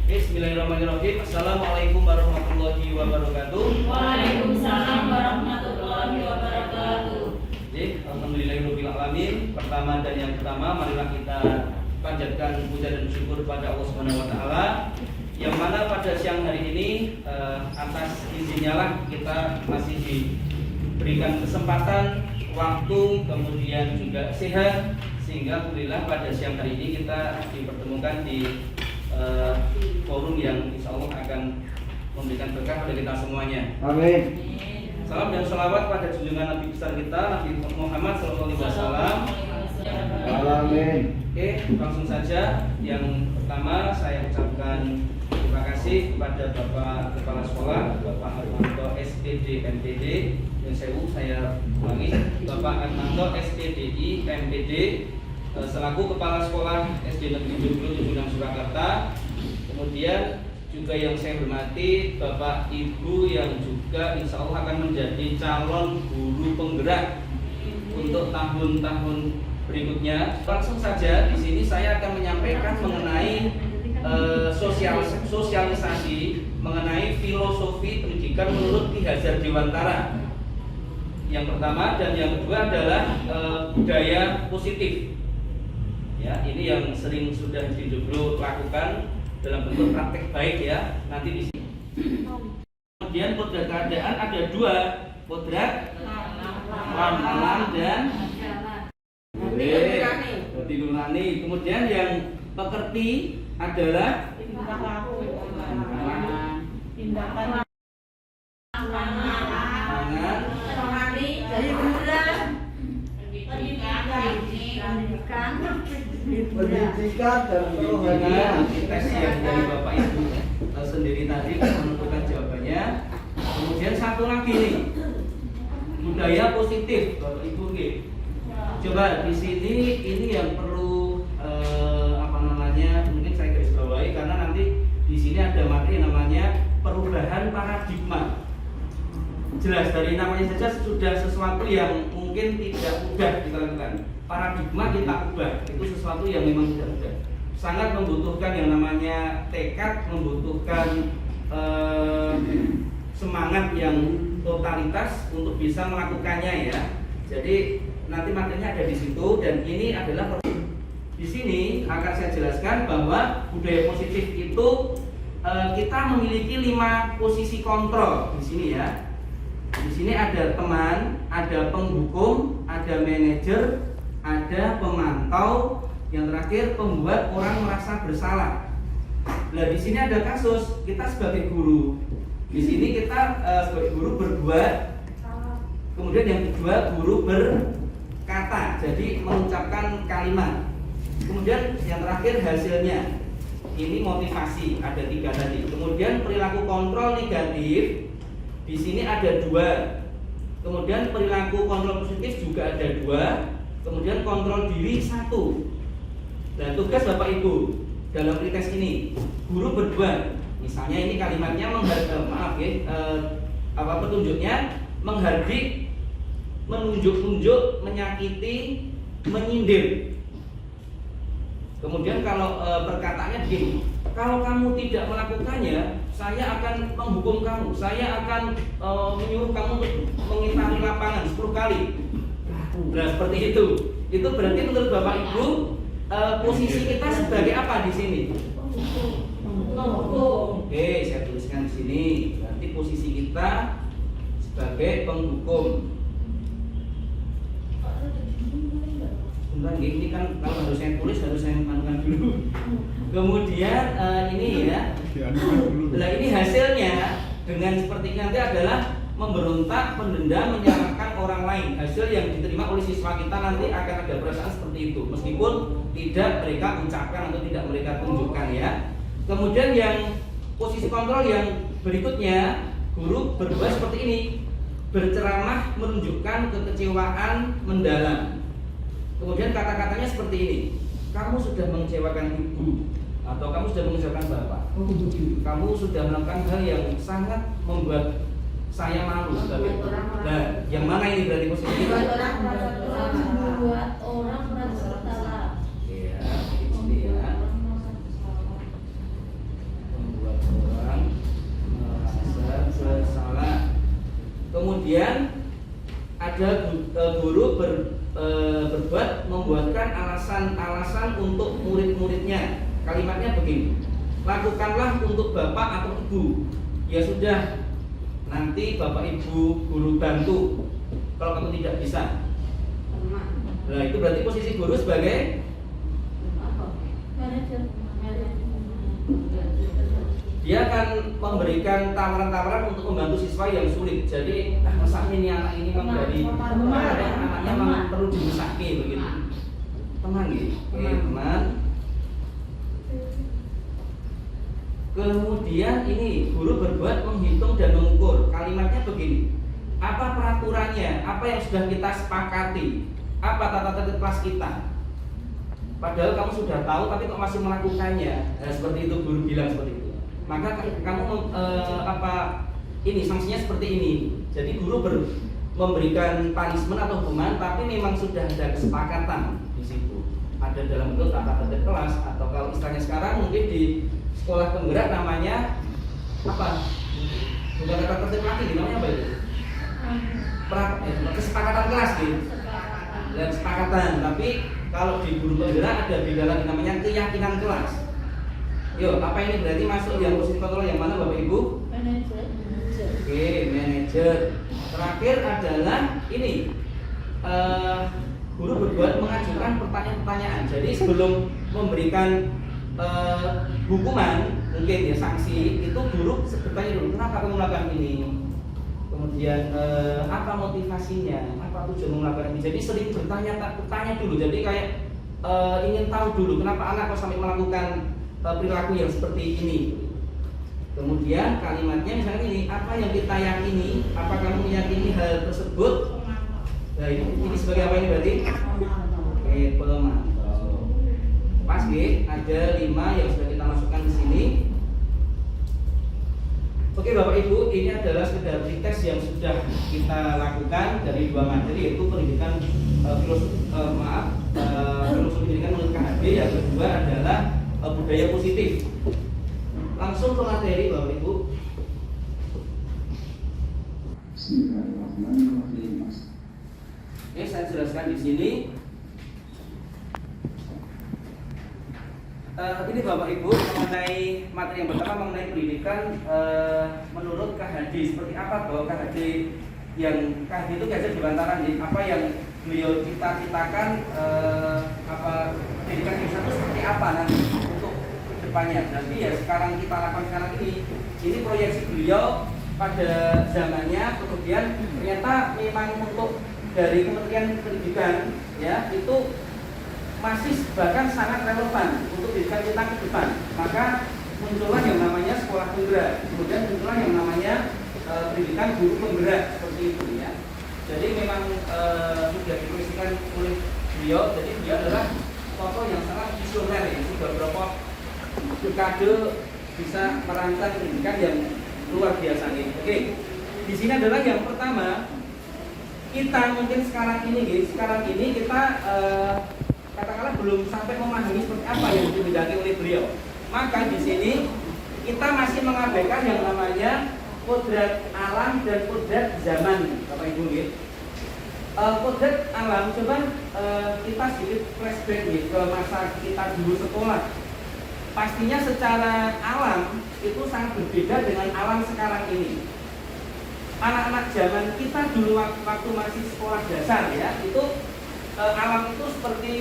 Bismillahirrahmanirrahim. Assalamualaikum warahmatullahi wabarakatuh. Waalaikumsalam warahmatullahi wabarakatuh. Alhamdulillahirabbil alamin. Pertama dan yang pertama, marilah kita panjatkan puja dan syukur kepada Allah Subhanahu wa taala yang mana pada siang hari ini atas izinnya lah kita masih diberikan kesempatan, waktu, kemudian juga sehat, sehingga alhamdulillah pada siang hari ini kita dipertemukan di forum yang insya Allah akan memberikan berkah pada kita semuanya. Amin. Salam dan salawat pada junjungan Nabi besar kita Nabi Muhammad SAW. Amin. Oke, langsung saja. Yang pertama saya ucapkan terima kasih kepada Bapak Kepala Sekolah Bapak Armanto SPD MPD. Yang saya ulangi, Bapak Armanto SPDI MPD selaku Kepala Sekolah SD Negeri 76 Surakarta. Kemudian juga yang saya hormati Bapak Ibu yang juga insya Allah akan menjadi calon guru penggerak untuk tahun-tahun berikutnya. Langsung saja di sini saya akan menyampaikan mengenai sosialisasi mengenai filosofi pendidikan menurut Ki Hajar Dewantara. Yang pertama dan yang kedua adalah budaya positif. Ya, ini yang sering sudah Didoblo lakukan dalam bentuk praktek baik ya. Nanti di sini. Kemudian kodrat keadaan ada dua, kodrat ramalan dan Budi nurani. Kemudian yang pekerti adalah Tindakan Pendidikan dan dengan tes yang dari Bapak Ibu sendiri tadi menentukan jawabannya. Kemudian satu lagi nih, budaya positif Bapak Ibu nih. Coba di sini ini yang perlu mungkin saya garis bawahi karena nanti di sini ada materi namanya perubahan paradigma. Jelas dari namanya saja sudah sesuatu yang mungkin tidak mudah kita lakukan. Paradigma kita ubah itu sesuatu yang memang tidak mudah. Sangat membutuhkan yang namanya tekad, membutuhkan semangat yang totalitas untuk bisa melakukannya ya. Jadi nanti materinya ada di situ dan ini adalah di sini akan saya jelaskan bahwa budaya positif itu kita memiliki 5 posisi kontrol di sini ya. Di sini ada teman, ada penghukum, ada manajer, ada pemantau, yang terakhir pembuat orang merasa bersalah. Nah di sini ada kasus kita sebagai guru. Di sini kita sebagai guru berbuat, kemudian yang kedua guru berkata, jadi mengucapkan kalimat. Kemudian yang terakhir hasilnya, ini motivasi ada 3 tadi. Kemudian perilaku kontrol negatif, di sini ada 2. Kemudian perilaku kontrol positif juga ada 2. Kemudian kontrol diri 1. Dan tugas Bapak Ibu dalam pretest ini, guru berbuat. Misalnya ini kalimatnya petunjuknya menghardik, menunjuk-nunjuk, menyakiti, menyindir. Kemudian kalau perkataannya begini, kalau kamu tidak melakukannya, saya akan menghukum kamu, saya akan menyuruh kamu untuk mengitari lapangan 10 kali. Nah seperti itu. Itu berarti menurut Bapak Ibu posisi kita sebagai apa di sini? Oke, saya tuliskan di sini. Berarti posisi kita sebagai penghukum. Ini kan kalau harus saya tulis harus saya anukan dulu. Kemudian ini ya. Nah ini hasilnya dengan seperti ini nanti adalah memberontak, mendendam, menyalahkan orang lain. Hasil yang diterima oleh siswa kita nanti akan ada perasaan seperti itu, meskipun tidak mereka ucapkan atau tidak mereka tunjukkan ya. Kemudian yang posisi kontrol yang berikutnya, guru berbuat seperti ini, berceramah, menunjukkan kekecewaan mendalam. Kemudian kata-katanya seperti ini, kamu sudah mengecewakan ibu, atau kamu sudah mengecewakan bapak, kamu sudah melakukan hal yang sangat membuat saya malu sebagai. Nah, yang mana ini berarti posisi? Membuat orang merasa bersalah. Iya, ini ya. ada guru berbuat membuatkan alasan-alasan untuk murid-muridnya. Kalimatnya begini, lakukanlah untuk bapak atau ibu. Ya sudah, nanti bapak ibu guru bantu kalau kamu tidak bisa. Nah itu berarti posisi guru sebagai dia akan memberikan tawaran-tawaran untuk membantu siswa yang sulit. Jadi masa ini anak ini memang dari anaknya memang perlu dimesaki begitu. Teman gitu. Oke, teman. Kemudian ini guru berbuat menghitung dan mengukur. Kalimatnya begini. Apa peraturannya? Apa yang sudah kita sepakati? Apa tata tertib kelas kita? Padahal kamu sudah tahu tapi kok masih melakukannya. Nah, seperti itu guru bilang seperti itu. Maka kamu ini sanksinya seperti ini. Jadi guru memberikan punishment atau hukuman, tapi memang sudah ada kesepakatan di situ. Ada dalam bentuk tata tertib kelas atau kalau istilahnya sekarang mungkin di sekolah penggerak namanya apa? Bukan tata tertib lagi, namanya apa itu? Kesepakatan kelas gitu. Dan kesepakatan. Tapi kalau di guru penggerak ada beda lagi namanya keyakinan kelas. Yuk, apa ini berarti masuk yang posisi kontrol yang mana Bapak Ibu? Manajer. Oke, manajer. Terakhir adalah ini guru berbuat mengajukan pertanyaan-pertanyaan. Jadi sebelum memberikan hukuman, mungkin ya sanksi, itu guru bertanya dulu, kenapa kamu melakukan ini? Kemudian apa motivasinya? Apa tujuan melakukan ini? Jadi sering bertanya dulu. Jadi kayak ingin tahu dulu kenapa anak kok sampai melakukan perilaku yang seperti ini. Kemudian kalimatnya misalnya ini, apa yang kita yakini? Apa kamu meyakini hal tersebut? Nah ini sebagai apa ini berarti? Oke, pemantau. Pas ada 5 yang sudah kita masukkan di sini. Oke Bapak Ibu, ini adalah sekedar tes yang sudah kita lakukan dari 2 materi, yaitu pendidikan filosofi pendidikan menurut KHB. Yang kedua adalah budaya positif. Langsung ke materi Bapak Ibu. Bismillahirrahmanirrahim. Oke, saya jelaskan di sini. Ini Bapak Ibu mengenai materi yang pertama mengenai pendidikan menurut KHD. Seperti apa bahwa KHD itu kajian di bantaran apa yang beliau cita-citakan pendidikan Indonesia itu seperti apa nanti untuk depannya. Nanti ya sekarang kita lakukan sekarang ini proyeksi beliau pada zamannya. Kemudian ternyata memang untuk dari Kementerian Pendidikan ya itu masih bahkan sangat relevan untuk pendidikan kita ke depan. Maka muncullah yang namanya sekolah penggerak, kemudian muncullah yang namanya pendidikan guru penggerak seperti itu ya. Jadi memang sudah dituliskan oleh beliau. Jadi dia adalah tokoh yang sangat visioner ya, sudah berapa dekade bisa merancang pendidikan yang luar biasa nih. Oke, di sini adalah yang pertama kita mungkin sekarang ini kita katakanlah belum sampai memahami seperti apa yang dibidani oleh beliau. Maka di sini kita masih mengabaikan yang namanya kodrat alam dan kodrat zaman, Bapak Ibu. Kodrat alam, coba kita sedikit flashback ke masa kita dulu sekolah. Pastinya secara alam itu sangat berbeda dengan alam sekarang ini. Anak-anak zaman kita dulu waktu masih sekolah dasar ya, itu alam itu seperti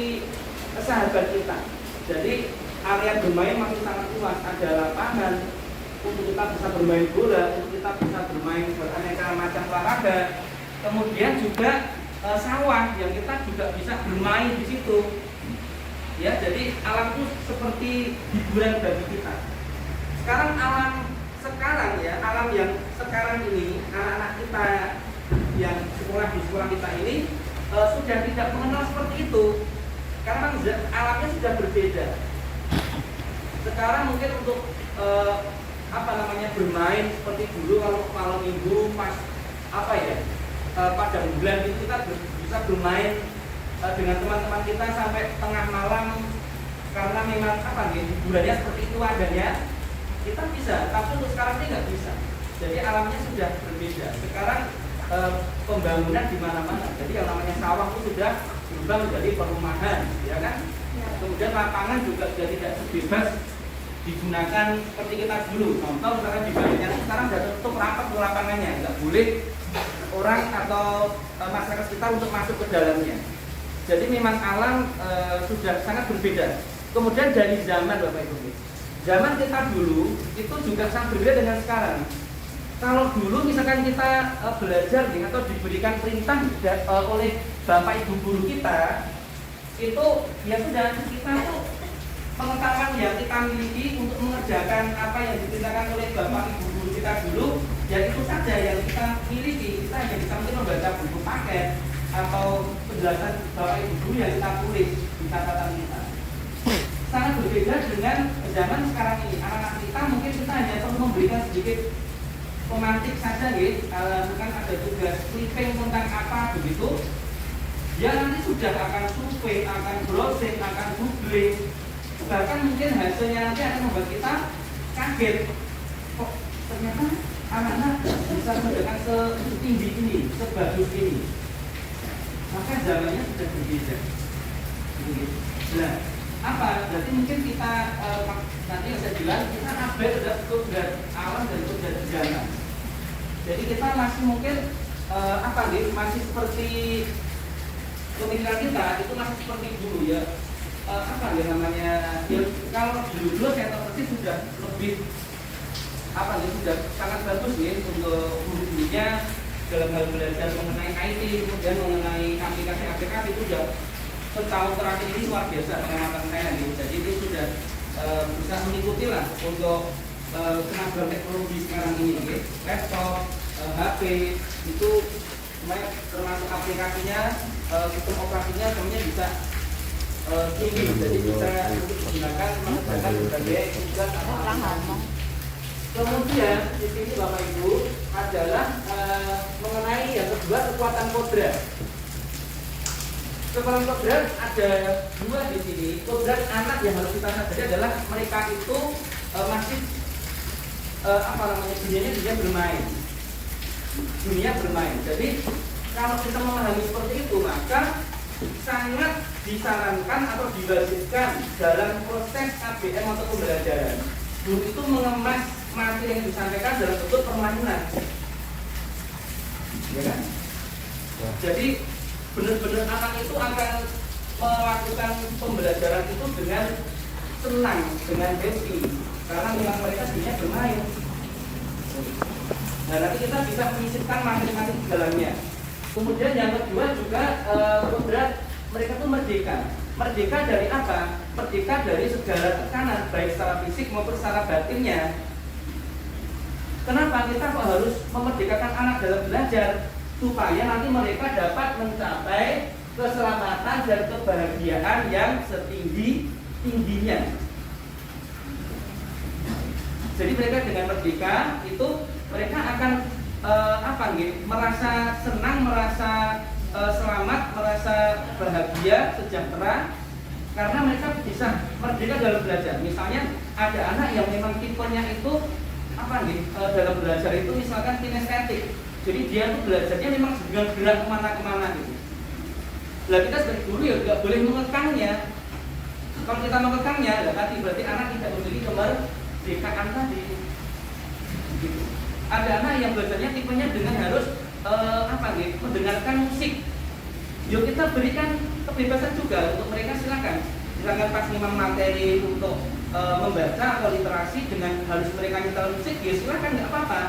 sahabat kita. Jadi area bermain masih sangat luas, ada lapangan untuk kita bisa bermain bola, untuk kita bisa bermain beraneka macam olahraga. Kemudian juga sawah yang kita juga bisa bermain di situ. Ya, jadi alam itu seperti hiburan bagi kita. Sekarang alam yang sekarang ini anak-anak kita yang sekolah di sekolah kita ini sudah tidak mengenal seperti itu karena alamnya sudah berbeda. Sekarang mungkin untuk bermain seperti dulu kalau malam minggu pas pada bulan itu kita bisa bermain dengan teman-teman kita sampai tengah malam karena memang hiburannya seperti itu adanya, kita bisa. Tapi untuk sekarang ini nggak bisa. Jadi alamnya sudah berbeda. Sekarang pembangunan di mana-mana. Jadi yang namanya sawah itu sudah berubah menjadi perumahan, ya kan? Kemudian lapangan juga sudah tidak bebas digunakan seperti kita dulu. Contoh misalkan di Banyuwangi sekarang sudah tutup rapat lapangannya, nggak boleh orang atau masyarakat sekitar untuk masuk ke dalamnya. Jadi memang alam sudah sangat berbeda. Kemudian dari zaman Bapak Ibu, zaman kita dulu itu juga sangat berbeda dengan sekarang. Kalau dulu misalkan kita belajar nih atau diberikan perintah oleh bapak ibu guru kita, itu ya sudah kita tuh pengetahuan yang kita miliki untuk mengerjakan apa yang diperintahkan oleh bapak ibu guru kita dulu, ya itu saja yang kita miliki. Kita hanya bisa mungkin membaca buku paket atau penjelasan bapak ibu guru yang kita tulis di catatan kita. Sangat berbeda dengan zaman sekarang ini. Anak-anak kita mungkin kita hanya perlu memberikan sedikit pemantik saja ya, kan ada tugas clipping tentang apa begitu, dia nanti sudah akan survei, akan browsing, akan googling, bahkan mungkin hasilnya nanti akan membuat kita kaget, kok ternyata anak-anak bisa mendengar setinggi ini, sebagus ini. Maka zamannya sudah berbeda. Nah, apa? Berarti mungkin kita nanti yang saya bilang kita update sudah kodrat alam dan kodrat zaman. Jadi kita masih mungkin masih seperti pemikiran kita itu masih seperti dulu ya. Namanya ya, kalau dulu saya tahu persis sudah lebih sudah sangat bagus ya untuk murid-muridnya dalam hal belajar mengenai IT, kemudian mengenai aplikasi-aplikasi itu sudah setahun terakhir ini luar biasa pengamatan saya nih. Jadi itu sudah bisa mengikuti lah untuk kemajuan teknologi sekarang ini, gitu. Laptop, HP itu termasuk aplikasinya, sistem operasinya semuanya bisa tinggi, jadi bisa untuk digunakan mengerjakan berbagai tugas. Kemudian di sini Bapak Ibu adalah mengenai yang kedua kekuatan kodrat. Kekuatan kodrat ada dua di sini. Kodrat anak yang harus kita sadari adalah mereka itu masih dunia bermain. Dunia bermain. Jadi kalau kita memahami seperti itu, maka sangat disarankan atau diwajibkan dalam proses KBM atau pembelajaran guru itu mengemas materi yang disampaikan dalam bentuk permainan, ya kan? Jadi benar-benar anak itu akan melakukan pembelajaran itu dengan senang, dengan happy, karena memang mereka dunia bermain. Nah, nanti kita bisa menyisipkan materi-materi di dalamnya. Kemudian yang kedua juga kodrat mereka itu merdeka. Merdeka dari apa? Merdeka dari segala tekanan, baik secara fisik maupun secara batinnya. Kenapa kita kok harus memerdekakan anak dalam belajar? Supaya nanti mereka dapat mencapai keselamatan dan kebahagiaan yang setinggi-tingginya. Jadi mereka dengan merdeka itu mereka akan merasa senang, merasa selamat, merasa bahagia, sejahtera, karena mereka bisa merdeka dalam belajar. Misalnya ada anak yang memang tipenya itu dalam belajar itu misalkan kinestetik. Jadi dia tuh belajarnya memang dengan gerak kemana-kemana gitu. Lah kita sebagai guru ya nggak boleh mengekangnya. Kalau kita mengekangnya, berarti anak tidak memiliki kemerdekaan tadi. Gitu. Ada anak yang belajarnya tipenya dengan harus mendengarkan musik. Yuk kita berikan kebebasan juga untuk mereka, silakan. Misalkan pas memang materi untuk membaca atau literasi dengan harus mereka nyetel musik, ya silakan, nggak apa-apa.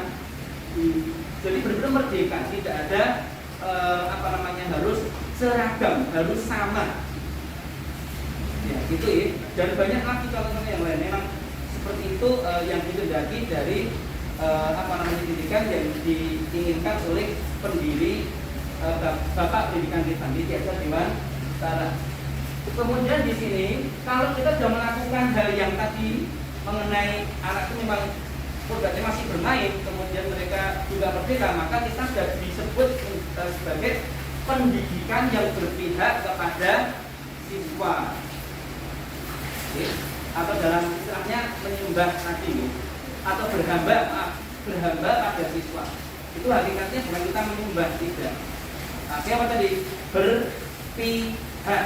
Jadi benar-benar merdeka, tidak ada harus seragam, harus sama. Ya gitu ya. Dan banyak lagi contohnya yang lain. Memang seperti itu yang dikehendaki dari pendidikan yang diinginkan oleh pendiri Bapak pendidikan kita di Tiasa Dewan Tara. Kemudian di sini kalau kita sudah melakukan hal yang tadi mengenai anak itu memang kodratnya masih bermain, kemudian mereka juga merdeka, maka kita sudah disebut sebagai pendidikan yang berpihak kepada siswa. Atau dalam istilahnya menyembah tadi, atau berhamba pada siswa. Itu hakikatnya bukan kita menyembah, tidak. Tapi apa tadi? Berpihak.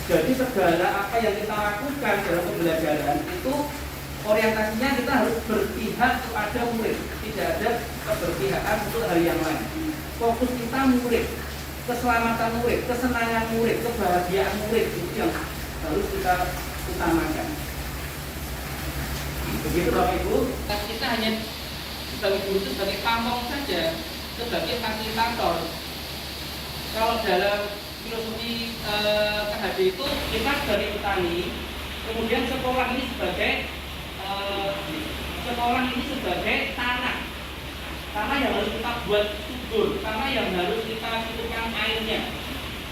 Jadi segala apa yang kita lakukan dalam pembelajaran itu orientasinya kita harus berpihak kepada murid. Tidak ada keberpihakan untuk hal yang lain. Fokus kita murid, keselamatan murid, kesenangan murid, kebahagiaan murid itu yang harus kita utamakan. Begitu Bapak Ibu. Kita hanya sebagai guru itu sebagai pamong saja, sebagai fasilitator. Kalau dalam filosofi KHD itu kita dari petani, kemudian sekolah ini sebagai tanah yang harus kita buat subur, tanah yang harus kita cukupkan airnya,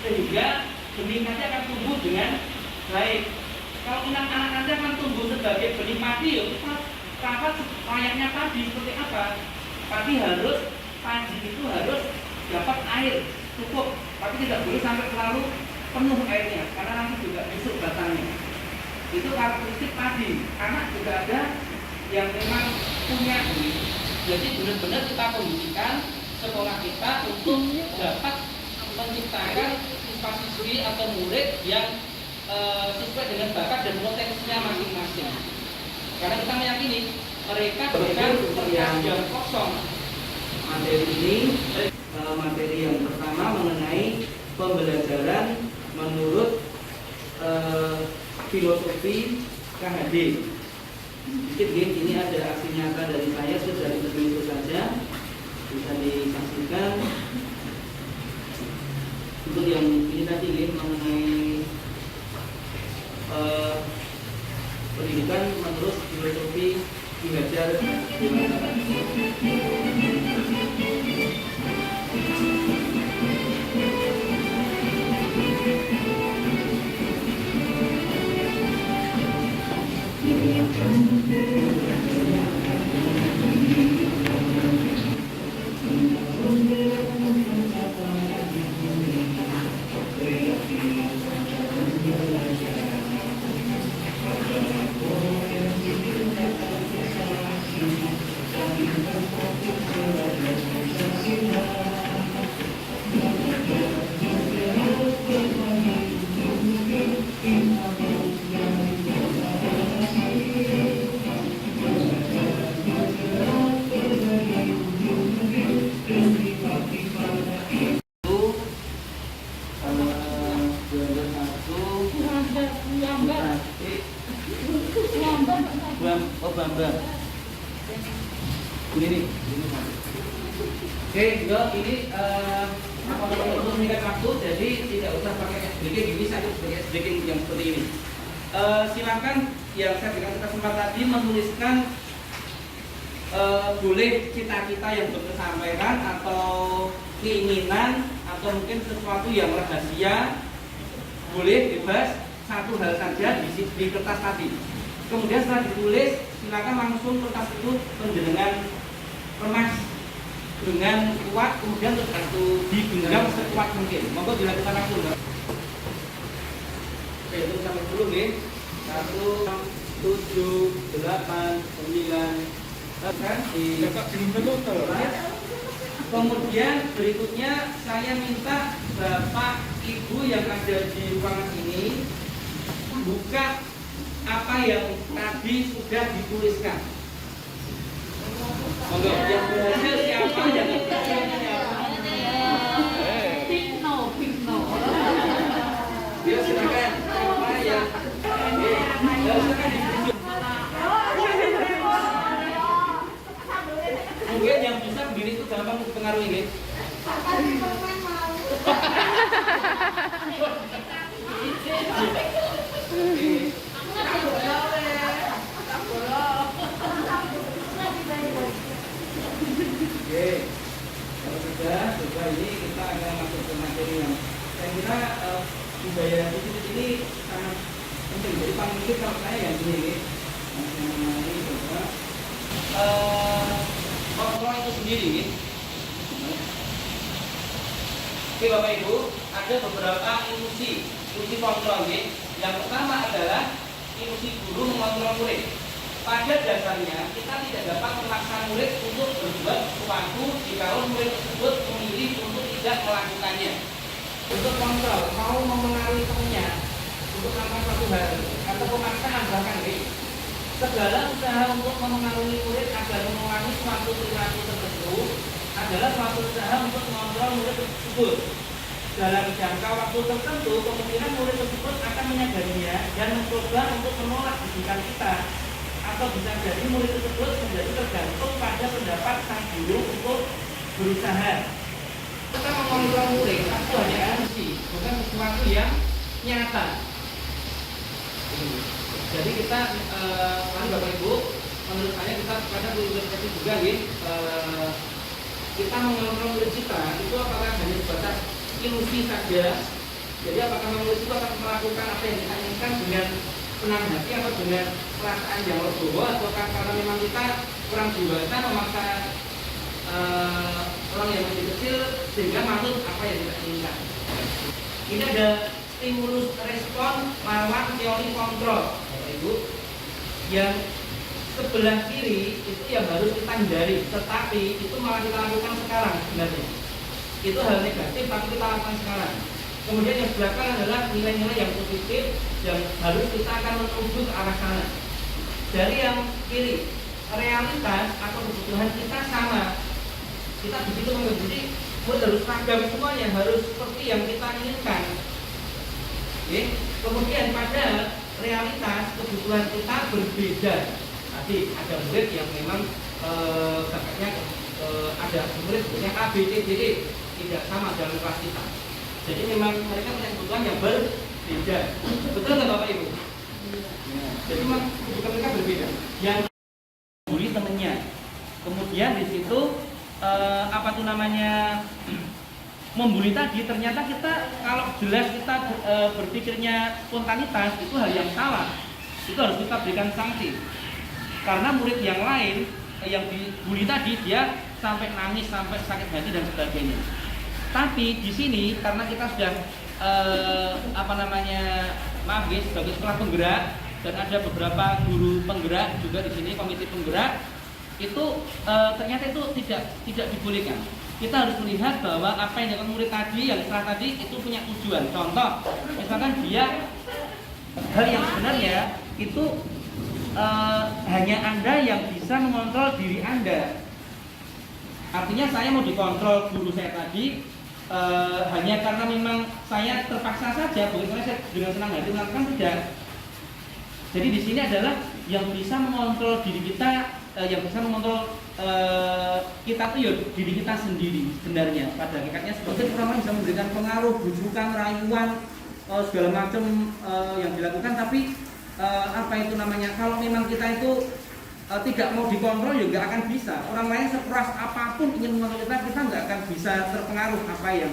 sehingga benih nanti akan tumbuh dengan baik. Kalau anak nanti akan tumbuh sebagai benih padi, ya kita rawat layaknya padi. Seperti apa? Padi itu harus dapat air cukup, tapi tidak boleh sampai terlalu penuh airnya, karena nanti juga busuk batangnya. Itu karakteristik padi. Anak juga ada yang memang punya ini. Jadi benar-benar kita kondisikan sekolah kita untuk dapat menciptakan siswa-siswi atau murid yang sesuai dengan bakat dan potensinya masing-masing. Karena kita meyakini mereka bukan pekerjaan kosong. Materi ini materi yang pertama mengenai pembelajaran menurut filosofi KHD. Sedikit ini ada aksi nyata dari saya, sudah itu saja bisa disaksikan. Untuk yang ini tadi mengenai pendidikan menurut filosofi Ki Hajar Dewantara. Bambang. Ini. Oke, enggak ini untuk meningkat waktu, jadi tidak usah pakai SBK gini, saya sebagai SBK yang seperti ini. Silakan yang saya berikan kesempatan tadi menuliskan boleh cita-cita yang belum tersampaikan atau keinginan atau mungkin sesuatu yang rahasia, boleh bebas satu hal saja di kertas tadi. Kemudian setelah ditulis, silakan langsung kertas itu penjenengan kemas dengan kuat, kemudian digenggam sekuat mungkin. Monggo dilakukan langsung, Mbak. Oke, itu sampai dulu nih. 1, 7, 8, 9. Kan di kemudian berikutnya saya minta Bapak Ibu yang ada di ruangan ini buka apa yang tadi sudah dituliskan. Monggo yang berhasil siapa yang Pigno. Dia silakan. Siapa yang silakan ditunjuk. Mungkin yang bisa berdiri itu gampang mempengaruhi gitu. Oke, kalau sudah coba ini kita akan masuk ke materi yang saya kira budaya bisnis ini sangat penting. Jadi paling mungkin kalau saya yang ini mengenai coba kontrol itu sendiri. Oke Bapak Ibu, ada beberapa ilusi kontrol. Yang pertama adalah ilusi guru mengontrol murid. pada dasarnya kita tidak dapat memaksa murid untuk berbuat sesuatu jika murid tersebut memilih untuk tidak melakukannya. Untuk kontrol, mau memengaruhi temannya untuk melakukan suatu hal atau pemaksaan bahkan segala usaha untuk memengaruhi murid agar mengulangi suatu perilaku tertentu adalah suatu usaha untuk mengontrol murid tersebut. Dalam jangka waktu tertentu, kemungkinan murid tersebut akan menyadarinya dan mencoba untuk menolak didikan kita. Atau bisa jadi murid tersebut menjadi tergantung pada pendapat sang guru untuk berusaha. Kita mengontrol murid, itu hanya emosi, bukan sesuatu yang nyata. Jadi kita, mari Bapak Ibu, menurut saya kita pada berpikir juga kita mengontrol murid kita itu apakah hanya sebatas ilusi saja? Jadi apakah murid itu akan melakukan apa yang kita inginkan dengan senang hati atau dengan perasaan yang legowo, atau karena memang kita kurang dewasa memaksa orang yang masih kecil sehingga masuk apa yang kita inginkan? Ini ada stimulus respon lawan teori kontrol, Bapak Ibu, yang sebelah kiri itu yang harus kita hindari, tetapi itu malah kita lakukan sekarang sebenarnya. Itu hal negatif tapi kita lakukan sekarang. Kemudian yang sebelah kanan adalah nilai-nilai yang positif yang harus kita akan menuju ke arah sana. Dari yang kiri, realitas atau kebutuhan kita sama. Kita begitu mengerti, harus seragam semuanya, harus seperti yang kita inginkan. Oke. Kemudian pada realitas kebutuhan kita berbeda. Tadi ada murid yang memang bakatnya ada murid punya A, B, C, D, E tidak sama dalam kelas kita. Jadi memang mereka punya kebutuhan yang berbeda. Betul nggak Bapak Ibu? Jadi memang kebutuhan mereka berbeda. Yang bully temennya. Kemudian di situ apa tuh namanya membuli tadi, ternyata kita kalau jelas kita berpikirnya spontanitas itu hal yang salah. Itu harus kita berikan sanksi. Karena murid yang lain yang dibully tadi dia sampai nangis, sampai sakit hati dan sebagainya. Tapi di sini karena kita sudah maaf guys, sebagai sekolah penggerak dan ada beberapa guru penggerak juga di sini, komite penggerak itu ternyata itu tidak dibolehkan. Kita harus melihat bahwa apa yang dilakukan murid tadi, yang salah tadi itu punya tujuan. Contoh, misalkan dia hal yang sebenarnya itu hanya Anda yang bisa mengontrol diri Anda. Artinya saya mau dikontrol guru saya tadi hanya karena memang saya terpaksa saja, bukan saya dengan senang hati melakukan, tidak. Jadi di sini adalah yang bisa mengontrol diri kita, yang bisa mengontrol kita tuh ya diri kita sendiri sebenarnya. Pada hakikatnya seperti orang bisa memberikan pengaruh, bujukan, rayuan, segala macam yang dilakukan, tapi apa itu namanya, kalau memang kita itu tidak mau dikontrol ya nggak akan bisa. Orang lain sekeras apapun ingin mengontrol kita nggak akan bisa terpengaruh apa yang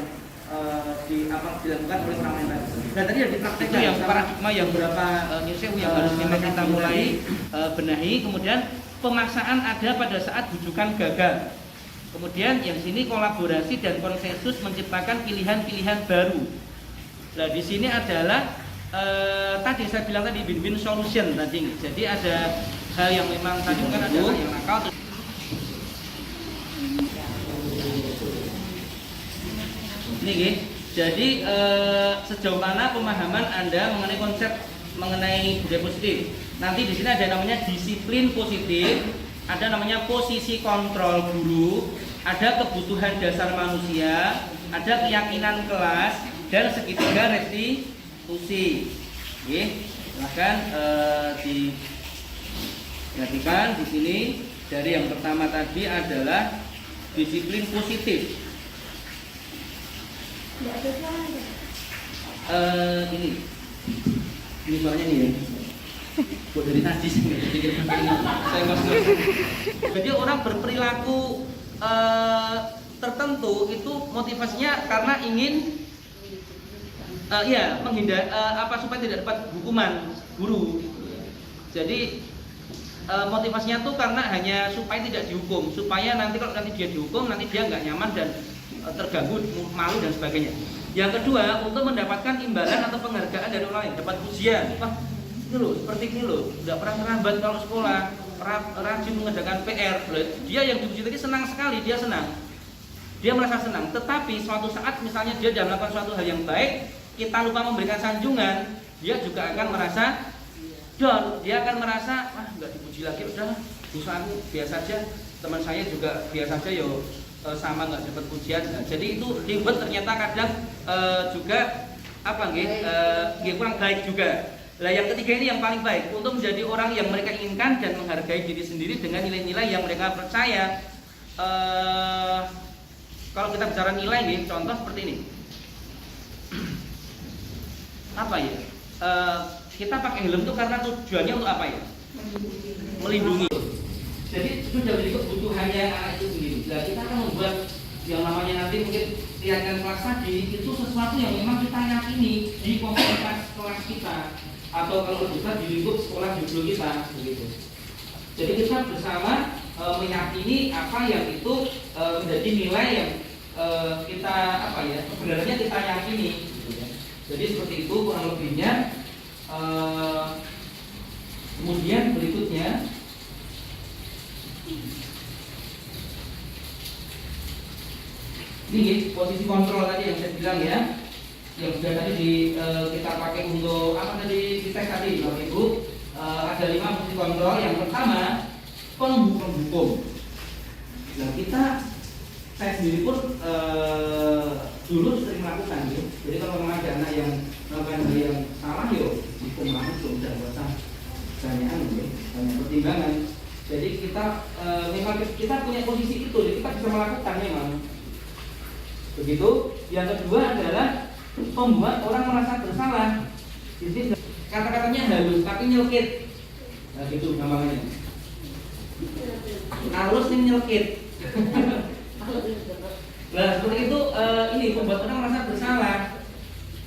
dilakukan oleh orang lain tadi. Dan tadi yang dipraktekkan itu yang paradigma yang beberapa yang harus memang kita mulai benahi. Kemudian pemaksaan ada pada saat bujukan gagal. Kemudian yang sini kolaborasi dan konsensus menciptakan pilihan-pilihan baru. Nah di sini adalah tadi saya bilang tadi win-win solution tadi. Jadi ada hal yang memang tadi bukan ada hal yang nakal. Ini guys. Jadi sejauh mana pemahaman Anda mengenai konsep mengenai budaya positif? Nanti di sini ada namanya disiplin positif, ada namanya posisi kontrol guru, ada kebutuhan dasar manusia, ada keyakinan kelas, dan segitiga restitusi. Oke, silahkan diperhatikan di sini. Dari yang pertama tadi adalah disiplin positif. Ini suaranya nih ya. Buat dari tadi saya masuk. Jadi orang berperilaku tertentu itu motivasinya karena ingin menghindar supaya tidak dapat hukuman guru. Jadi motivasinya tuh karena hanya supaya tidak dihukum, supaya nanti kalau nanti dia dihukum nanti dia nggak nyaman dan terganggu, malu dan sebagainya. Yang kedua, untuk mendapatkan imbalan atau penghargaan dari orang lain, dapat pujian. Wah, ini loh, seperti ini loh, nggak pernah terlambat kalau sekolah. rajin mengerjakan PR, dia yang dipuji tadi senang sekali, dia senang, dia merasa senang. Tetapi suatu saat misalnya dia sudah melakukan suatu hal yang baik, kita lupa memberikan sanjungan, dia juga akan merasa down, dia akan merasa nggak dipuji lagi, udah usahaku biasa aja, teman saya juga biasa aja yo, sama nggak dapat pujian. Nah, jadi itu dibuat ternyata kadang juga kurang baik juga. Nah, yang ketiga ini yang paling baik, untuk menjadi orang yang mereka inginkan dan menghargai diri sendiri dengan nilai-nilai yang mereka percaya. Kalau kita bicara nilai nih, contoh seperti ini. Apa ya? Kita pakai helm itu karena tujuannya untuk apa ya? Melindungi. Jadi sudah menjadi kebutuhannya anak itu sendiri. Nah, kita akan membuat yang namanya nanti mungkin latihan kelas tadi itu sesuatu yang memang kita yakini di komunitas kelas kita, atau kalau bisa di lingkup sekolah judul kita begitu. Jadi kita bersama meyakini apa yang itu menjadi nilai yang kita sebenarnya kita yakini gitu ya. Jadi seperti itu kurang lebihnya. Kemudian berikutnya ini posisi kontrol tadi yang saya bilang ya, yang sudah tadi kita pakai untuk di tes tadi Bapak Ibu. Ada 5 posisi kontrol. Yang pertama, penghukum. Nah, saya sendiri pun dulu sering melakukan ya. Jadi kalau memang ada anak yang melakukan hal yang salah, hukum langsung, dan usah banyak pertimbangan. Jadi memang kita punya posisi itu, jadi kita bisa melakukan memang. Begitu. Yang kedua adalah membuat orang merasa bersalah. Di sini kata-katanya halus tapi nyelkit. Nah, gitu gampangannya. Halus ini nyelkit. Nah, seperti itu ini membuat orang merasa bersalah.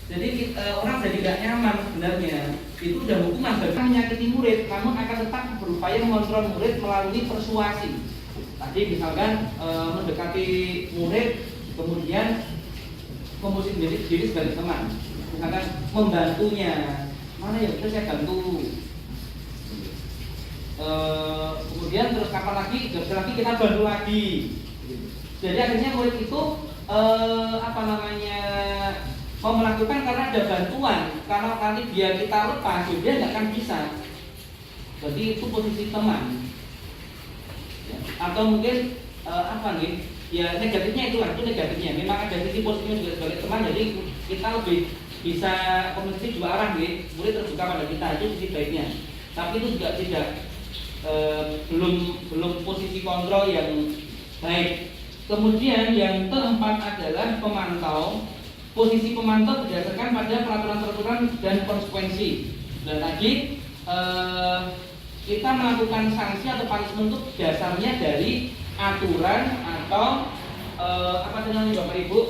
Jadi orang jadi tidak nyaman sebenarnya. Itu sudah hukuman bagi menyakiti murid, namun akan tetap berupaya mengontrol murid melalui persuasi. Tadi misalkan mendekati murid, kemudian memposisikan diri sebagai teman, misalkan membantunya, mana yang bisa saya bantu. Kemudian terus kapan lagi, kita bantu lagi. Jadi akhirnya murid itu mau melakukan karena ada bantuan. Kalau nanti dia kita lepas, dia nggak akan bisa. Jadi itu posisi teman. Ya. Atau mungkin ya negatifnya itu negatifnya. Memang ada sisi positifnya juga sebagai teman. Jadi kita lebih bisa komunikasi dua arah, murid terbuka pada kita, itu sisi baiknya. Tapi itu juga belum posisi kontrol yang baik. Kemudian yang keempat adalah pemantau. Posisi pemantau berdasarkan pada peraturan-peraturan dan konsekuensi. Dan tadi kita melakukan sanksi atau punishment itu dasarnya dari aturan atau Bapak Ibu,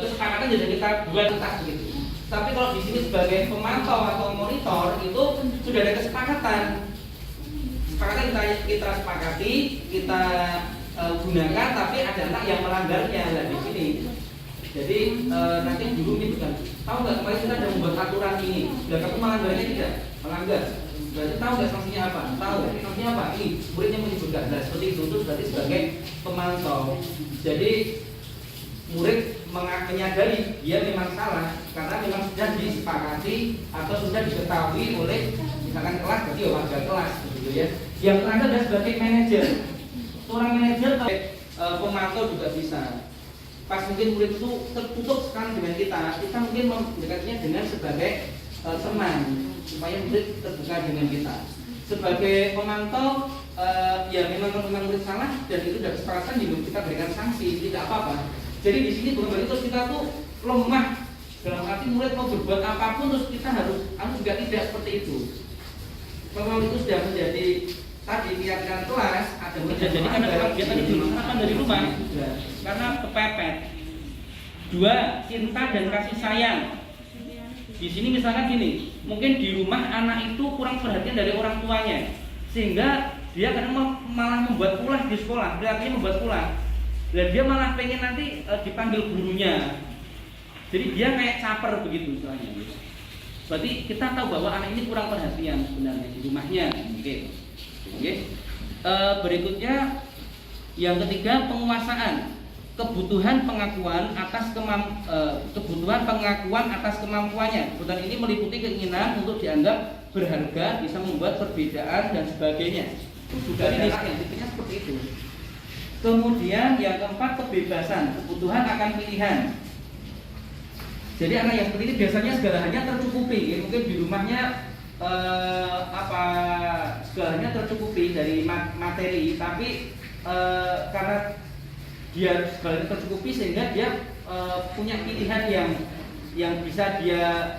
kesepakatan yang kita buat entah begitu. Tapi kalau di sini sebagai pemantau atau monitor itu sudah ada kesepakatan. Kesepakatan kita sepakati, kita gunakan, tapi ada anak yang melanggarnya di sini. Jadi nanti dulu ini bukan tahu nggak, kemarin kita ada membuat aturan ini, dan kamu melanggarnya tidak melanggar. Berarti tahu nggak sanksinya apa? Tahu. Sanksinya apa? Ini muridnya menyebutkan. Nah, seperti itu berarti sebagai pemantau. Jadi murid menyadari dia memang salah karena memang sudah disepakati atau sudah diketahui oleh misalkan kelas, berarti warga kelas, gitu ya. Yang terakhir adalah sebagai manajer. Seorang manajer pemantau juga bisa. Pas mungkin murid itu tertutup sekali dengan kita mungkin mendekatnya dengan sebagai teman, supaya murid terbuka dengan kita. Sebagai pemantau, ya memang murid salah dan itu sudah kesepakatan, kita berikan sanksi, tidak apa-apa. Jadi di sini bukan berarti terus kita tuh lemah dalam arti murid mau berbuat apapun terus kita harus juga tidak seperti itu. Kalau itu sudah menjadi tadi keyakinan kelas, ada menjadi karena kegiatan di rumah dari rumah karena kepepet. 2, cinta dan kasih sayang. Di sini misalkan gini, mungkin di rumah anak itu kurang perhatian dari orang tuanya, sehingga dia kadang malah membuat ulah di sekolah, artinya membuat ulah. Dan dia malah pengen nanti dipanggil gurunya. Jadi dia kayak caper begitu misalnya. Berarti kita tahu bahwa anak ini kurang perhatian sebenarnya di rumahnya. Oke. Berikutnya yang ketiga, penguasaan kebutuhan pengakuan atas kemampuannya. Kebutuhan ini meliputi keinginan untuk dianggap berharga, bisa membuat perbedaan dan sebagainya. Sudah ada anak yang tipenya seperti itu. Kemudian yang keempat, kebebasan, kebutuhan akan pilihan. Jadi anak yang seperti ini biasanya segalanya tercukupi. Mungkin di rumahnya segalanya tercukupi dari materi, tapi karena dia segalanya tercukupi sehingga dia punya pilihan yang bisa dia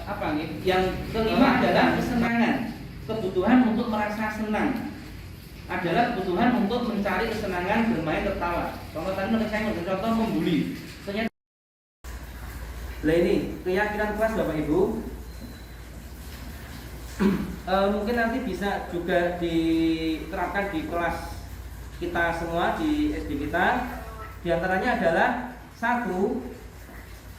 yang kelima adalah kesenangan, kebutuhan untuk merasa senang adalah kebutuhan untuk mencari kesenangan, bermain, tertawa. Contoh tadi menurut saya contoh membuli. Ternyata ini keyakinan kelas Bapak Ibu. Mungkin nanti bisa juga diterapkan di kelas kita semua di SD kita. Di antaranya adalah satu,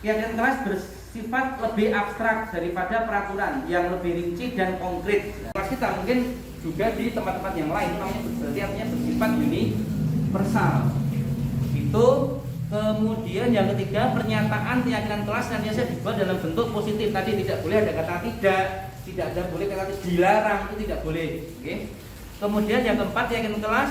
keyakinan kelas bersifat lebih abstrak daripada peraturan yang lebih rinci dan konkret. Kelas kita mungkin juga di tempat-tempat yang lain namanya berarti artinya bersifat universal. Itu. Kemudian yang ketiga, pernyataan keyakinan kelas nantinya dibuat dalam bentuk positif. Tadi tidak boleh ada kata tidak ada boleh kata dilarang, itu tidak boleh. Oke. Kemudian yang keempat, keyakinan kelas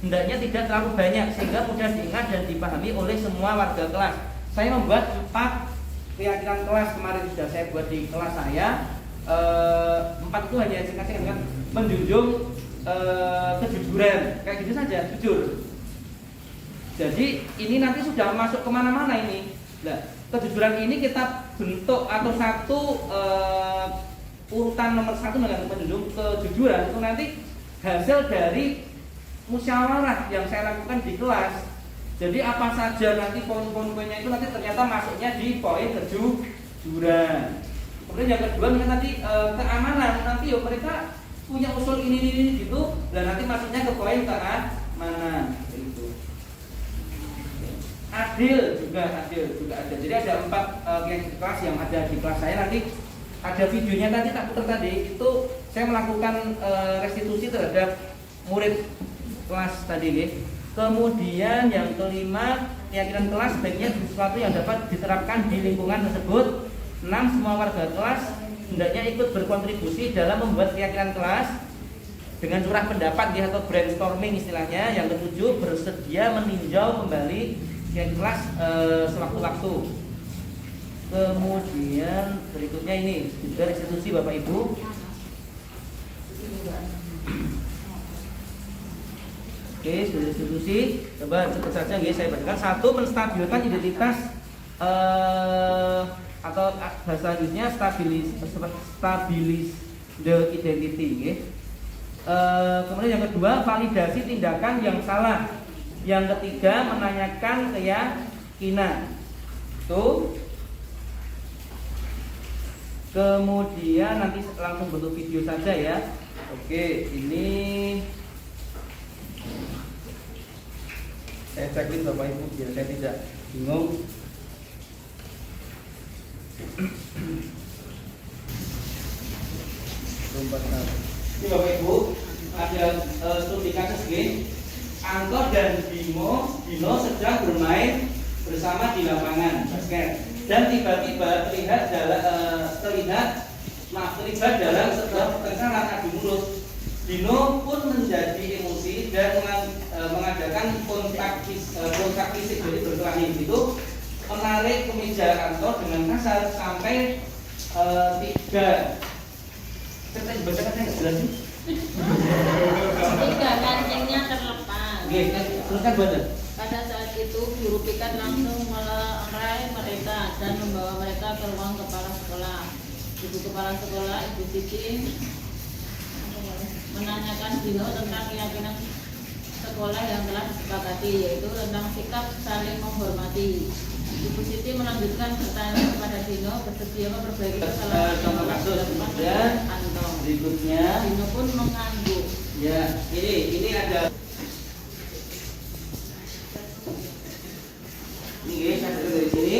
hendaknya tidak terlalu banyak sehingga mudah diingat dan dipahami oleh semua warga kelas. Saya membuat 4 keyakinan kelas kemarin sudah saya buat di kelas saya. 4 itu hanya singkatnya dengan menjunjung kejujuran, kayak gitu saja, jujur. Jadi ini nanti sudah masuk kemana-mana ini. Nah, kejujuran ini kita bentuk atau satu urutan nomor 1 dengan menjunjung kejujuran itu nanti hasil dari musyawarah yang saya lakukan di kelas. Jadi apa saja nanti poin-poinnya itu nanti ternyata masuknya di poin kejujuran. Kemudian yang kedua nanti keamanan, nanti yuk mereka punya usul ini gitu, dan nanti masuknya ke poin keamanan. Adil juga ada. Jadi ada 4 kelas yang ada di kelas saya. Nanti ada videonya tadi tak putar tadi. Itu saya melakukan restitusi terhadap murid kelas tadi. Kemudian yang kelima, keyakinan kelas sebaiknya sesuatu yang dapat diterapkan di lingkungan tersebut. 6, semua warga kelas hendaknya ikut berkontribusi dalam membuat keyakinan kelas dengan curah pendapat atau brainstorming istilahnya. Yang ke-7, bersedia meninjau kembali kelas sewaktu-waktu. Kemudian berikutnya ini juga restitusi Bapak Ibu. Oke, sudah restitusi. Coba cepat saja saya bacakan. 1, menstabilkan identitas atau bahasa Inggrisnya stabilis the identity. Kemudian yang kedua, validasi tindakan yang salah. Yang ketiga, menanyakan keyakinan. Tuh. Kemudian nanti langsung bentuk video saja ya. Oke, ini saya checklist Bapak Ibu biar saya tidak bingung. Ini Bapak Ibu ada studi kasus gini. Anto dan Dino sedang bermain bersama di lapangan basket dan tiba-tiba terlibat dalam sebuah pertengkaran adu mulut. Dino pun menjadi emosi dan mengadakan kontak fisik, jadi berkelahi itu, menarik kemeja Anto dengan kasar sampai 3. Saya bacakan saya nggak jelas sih. 3 kancingnya terlepas. Oke, teruskan baca. Pada saat itu guru piket langsung melerai mereka dan membawa mereka ke ruang kepala sekolah. Ibu kepala sekolah, Ibu Titi, menanyakan Dino tentang keyakinan sekolah yang telah disepakati, yaitu tentang sikap saling menghormati. Ibu Siti melanjutkan bertanya kepada Dino bersedia memperbaiki kesalahan contoh kasus dan Anto. Berikutnya Dino pun mengangguk. ya, ini ada ini saya dari sini.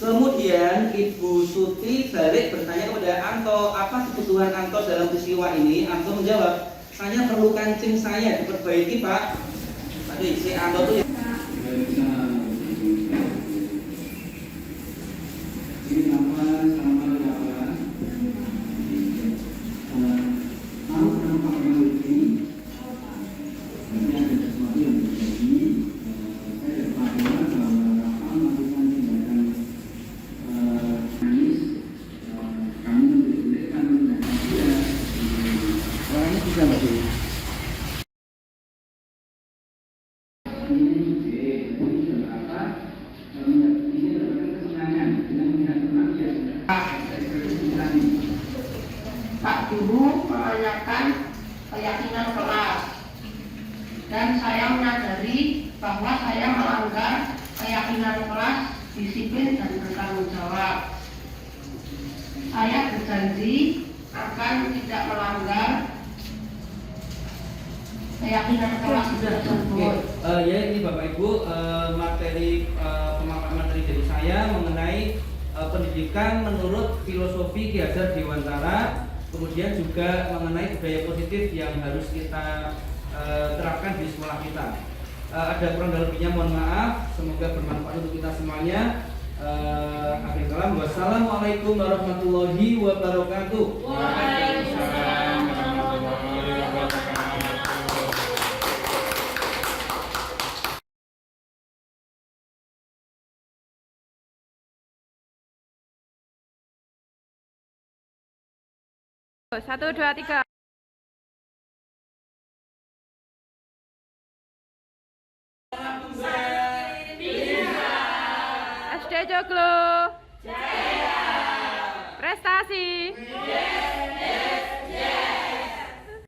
Kemudian Kemudian Ibu Suti balik bertanya kepada Anto, apa kebutuhan Anto dalam peristiwa ini? Anto menjawab, saya perlu kancing saya diperbaiki Pak. Tadi si Anto tuh Pak Guru menanyakan keyakinan kelas dan saya menyadari bahwa saya melanggar keyakinan kelas, disiplin dan bertanggung jawab. Saya berjanji akan tidak melanggar keyakinan kelas tersebut. Ya ini Bapak Ibu materi pemaparan materi dari saya mengenai pendidikan menurut filosofi Ki Hajar Dewantara, kemudian juga mengenai budaya positif yang harus kita terapkan di sekolah kita. Ada kurang dan lebihnya mohon maaf, semoga bermanfaat untuk kita semuanya. Akhir kalam, wassalamualaikum warahmatullahi wabarakatuh. Waalaikumsalam. 1, 2, 3. SD Joglo Jaya. Prestasi